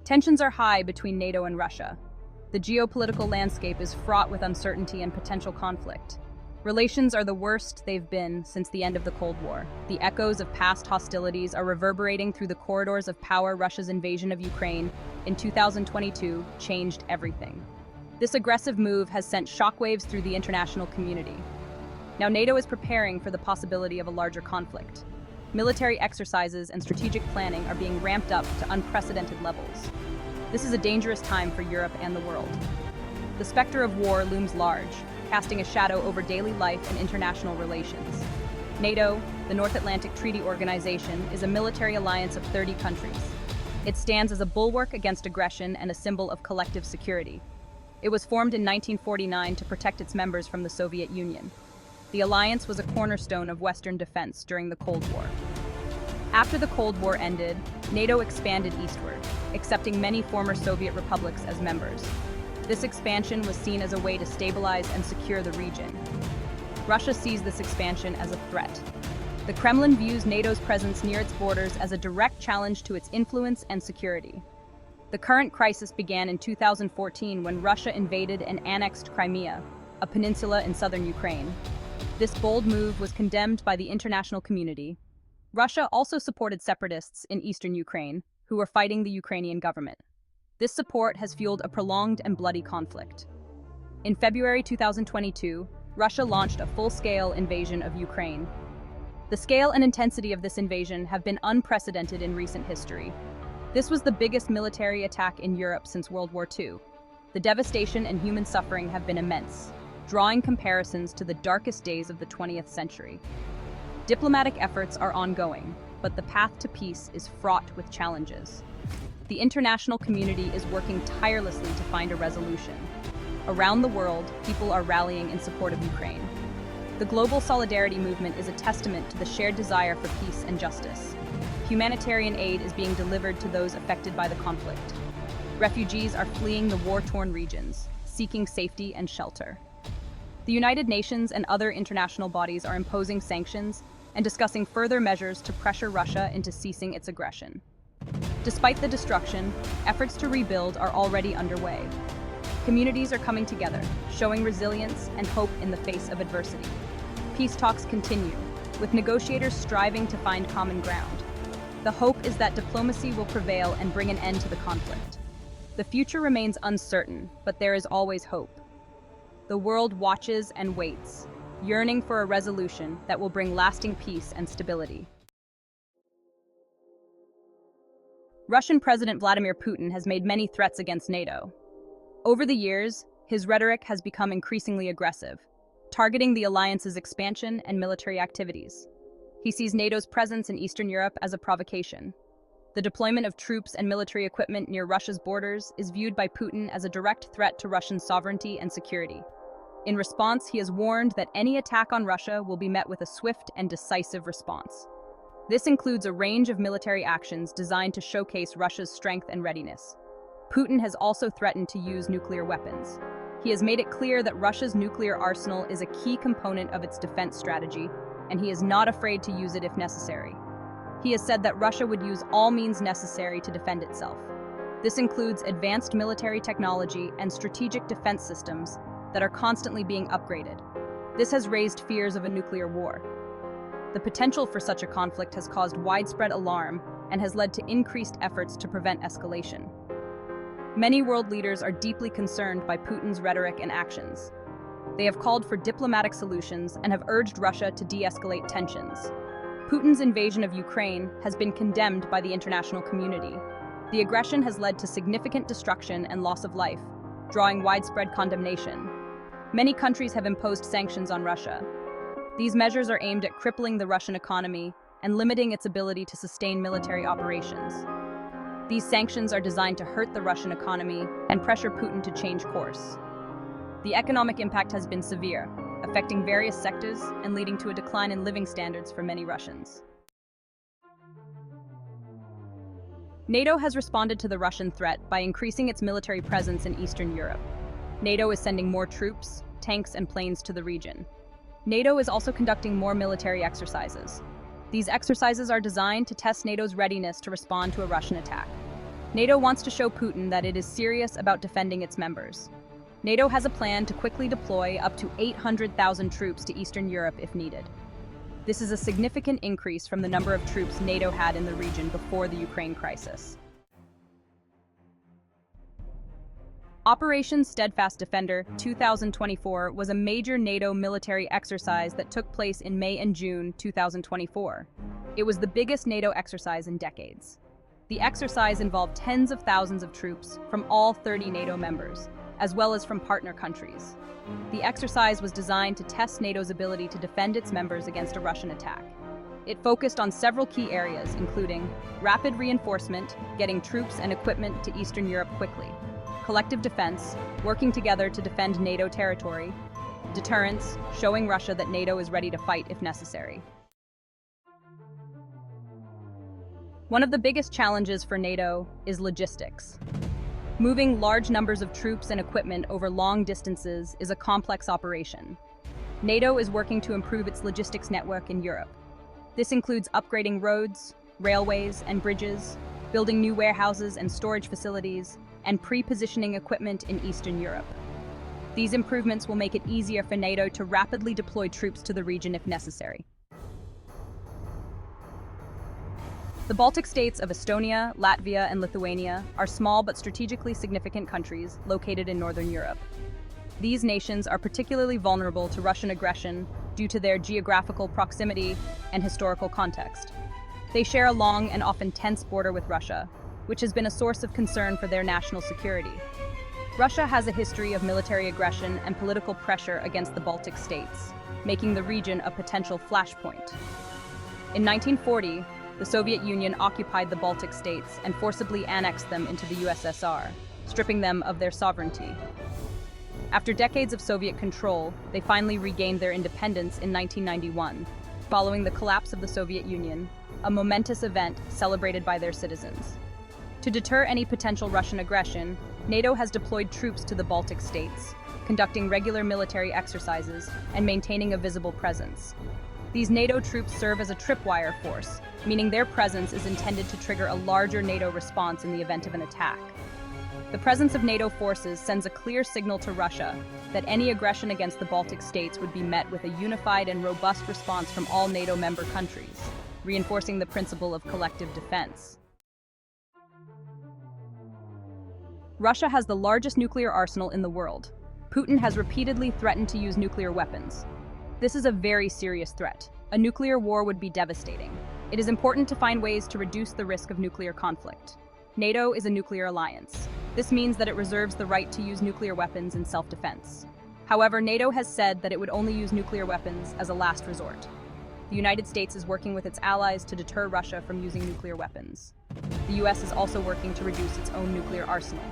Tensions are high between NATO and Russia. The geopolitical landscape is fraught with uncertainty and potential conflict. Relations are the worst they've been since the end of the Cold War. The echoes of past hostilities are reverberating through the corridors of power. Russia's invasion of Ukraine in 2022 changed everything. This aggressive move has sent shockwaves through the international community. Now NATO is preparing for the possibility of a larger conflict. Military exercises and strategic planning are being ramped up to unprecedented levels. This is a dangerous time for Europe and the world. The specter of war looms large, casting a shadow over daily life and international relations. NATO, the North Atlantic Treaty Organization, is a military alliance of 30 countries. It stands as a bulwark against aggression and a symbol of collective security. It was formed in 1949 to protect its members from the Soviet Union. The alliance was a cornerstone of Western defense during the Cold War. After the Cold War ended, NATO expanded eastward, accepting many former Soviet republics as members. This expansion was seen as a way to stabilize and secure the region. Russia sees this expansion as a threat. The Kremlin views NATO's presence near its borders as a direct challenge to its influence and security. The current crisis began in 2014 when Russia invaded and annexed Crimea, a peninsula in southern Ukraine. This bold move was condemned by the international community. Russia also supported separatists in eastern Ukraine, who were fighting the Ukrainian government. This support has fueled a prolonged and bloody conflict. In February 2022, Russia launched a full-scale invasion of Ukraine. The scale and intensity of this invasion have been unprecedented in recent history. This was the biggest military attack in Europe since World War II. The devastation and human suffering have been immense, drawing comparisons to the darkest days of the 20th century. Diplomatic efforts are ongoing, but the path to peace is fraught with challenges. The international community is working tirelessly to find a resolution. Around the world, people are rallying in support of Ukraine. The global solidarity movement is a testament to the shared desire for peace and justice. Humanitarian aid is being delivered to those affected by the conflict. Refugees are fleeing the war-torn regions, seeking safety and shelter. The United Nations and other international bodies are imposing sanctions and discussing further measures to pressure Russia into ceasing its aggression. Despite the destruction, efforts to rebuild are already underway. Communities are coming together, showing resilience and hope in the face of adversity. Peace talks continue, with negotiators striving to find common ground. The hope is that diplomacy will prevail and bring an end to the conflict. The future remains uncertain, but there is always hope. The world watches and waits, yearning for a resolution that will bring lasting peace and stability. Russian President Vladimir Putin has made many threats against NATO. Over the years, his rhetoric has become increasingly aggressive, targeting the alliance's expansion and military activities. He sees NATO's presence in Eastern Europe as a provocation. The deployment of troops and military equipment near Russia's borders is viewed by Putin as a direct threat to Russian sovereignty and security. In response, he has warned that any attack on Russia will be met with a swift and decisive response. This includes a range of military actions designed to showcase Russia's strength and readiness. Putin has also threatened to use nuclear weapons. He has made it clear that Russia's nuclear arsenal is a key component of its defense strategy, and he is not afraid to use it if necessary. He has said that Russia would use all means necessary to defend itself. This includes advanced military technology and strategic defense systems that are constantly being upgraded. This has raised fears of a nuclear war. The potential for such a conflict has caused widespread alarm and has led to increased efforts to prevent escalation. Many world leaders are deeply concerned by Putin's rhetoric and actions. They have called for diplomatic solutions and have urged Russia to de-escalate tensions. Putin's invasion of Ukraine has been condemned by the international community. The aggression has led to significant destruction and loss of life, drawing widespread condemnation. Many countries have imposed sanctions on Russia. These measures are aimed at crippling the Russian economy and limiting its ability to sustain military operations. These sanctions are designed to hurt the Russian economy and pressure Putin to change course. The economic impact has been severe, affecting various sectors and leading to a decline in living standards for many Russians. NATO has responded to the Russian threat by increasing its military presence in Eastern Europe. NATO is sending more troops, tanks, and planes to the region. NATO is also conducting more military exercises. These exercises are designed to test NATO's readiness to respond to a Russian attack. NATO wants to show Putin that it is serious about defending its members. NATO has a plan to quickly deploy up to 800,000 troops to Eastern Europe if needed. This is a significant increase from the number of troops NATO had in the region before the Ukraine crisis. Operation Steadfast Defender 2024 was a major NATO military exercise that took place in May and June 2024. It was the biggest NATO exercise in decades. The exercise involved tens of thousands of troops from all 30 NATO members, as well as from partner countries. The exercise was designed to test NATO's ability to defend its members against a Russian attack. It focused on several key areas, including rapid reinforcement, getting troops and equipment to Eastern Europe quickly, collective defense, working together to defend NATO territory, deterrence, showing Russia that NATO is ready to fight if necessary. One of the biggest challenges for NATO is logistics. Moving large numbers of troops and equipment over long distances is a complex operation. NATO is working to improve its logistics network in Europe. This includes upgrading roads, railways, and bridges, building new warehouses and storage facilities, and pre-positioning equipment in Eastern Europe. These improvements will make it easier for NATO to rapidly deploy troops to the region if necessary. The Baltic states of Estonia, Latvia, and Lithuania are small but strategically significant countries located in Northern Europe. These nations are particularly vulnerable to Russian aggression due to their geographical proximity and historical context. They share a long and often tense border with Russia, which has been a source of concern for their national security. Russia has a history of military aggression and political pressure against the Baltic states, making the region a potential flashpoint. In 1940, the Soviet Union occupied the Baltic states and forcibly annexed them into the USSR, stripping them of their sovereignty. After decades of Soviet control, they finally regained their independence in 1991, following the collapse of the Soviet Union, a momentous event celebrated by their citizens. To deter any potential Russian aggression, NATO has deployed troops to the Baltic states, conducting regular military exercises and maintaining a visible presence. These NATO troops serve as a tripwire force, meaning their presence is intended to trigger a larger NATO response in the event of an attack. The presence of NATO forces sends a clear signal to Russia that any aggression against the Baltic states would be met with a unified and robust response from all NATO member countries, reinforcing the principle of collective defense. Russia has the largest nuclear arsenal in the world. Putin has repeatedly threatened to use nuclear weapons. This is a very serious threat. A nuclear war would be devastating. It is important to find ways to reduce the risk of nuclear conflict. NATO is a nuclear alliance. This means that it reserves the right to use nuclear weapons in self-defense. However, NATO has said that it would only use nuclear weapons as a last resort. The United States is working with its allies to deter Russia from using nuclear weapons. The US is also working to reduce its own nuclear arsenal.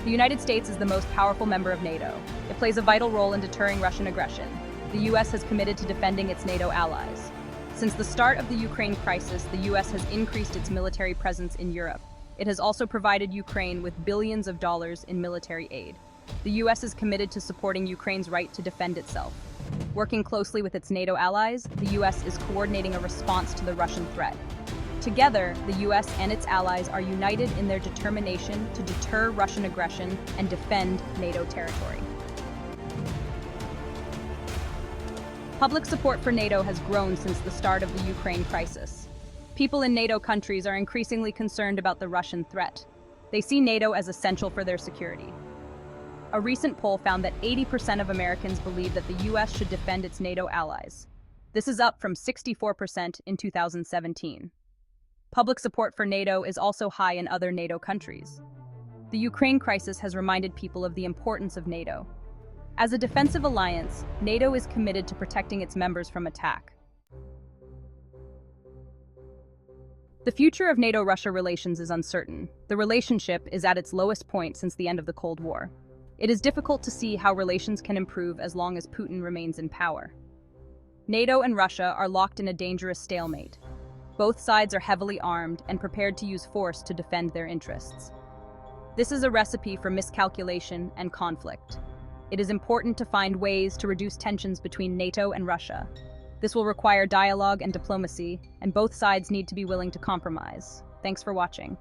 The United States is the most powerful member of NATO. It plays a vital role in deterring Russian aggression. The US has committed to defending its NATO allies. Since the start of the Ukraine crisis, the US has increased its military presence in Europe. It has also provided Ukraine with billions of dollars in military aid. The US is committed to supporting Ukraine's right to defend itself. Working closely with its NATO allies, the US is coordinating a response to the Russian threat. Together, the US and its allies are united in their determination to deter Russian aggression and defend NATO territory. Public support for NATO has grown since the start of the Ukraine crisis. People in NATO countries are increasingly concerned about the Russian threat. They see NATO as essential for their security. A recent poll found that 80% of Americans believe that the US should defend its NATO allies. This is up from 64% in 2017. Public support for NATO is also high in other NATO countries. The Ukraine crisis has reminded people of the importance of NATO. As a defensive alliance, NATO is committed to protecting its members from attack. The future of NATO-Russia relations is uncertain. The relationship is at its lowest point since the end of the Cold War. It is difficult to see how relations can improve as long as Putin remains in power. NATO and Russia are locked in a dangerous stalemate. Both sides are heavily armed and prepared to use force to defend their interests. This is a recipe for miscalculation and conflict. It is important to find ways to reduce tensions between NATO and Russia. This will require dialogue and diplomacy, and both sides need to be willing to compromise. Thanks for watching.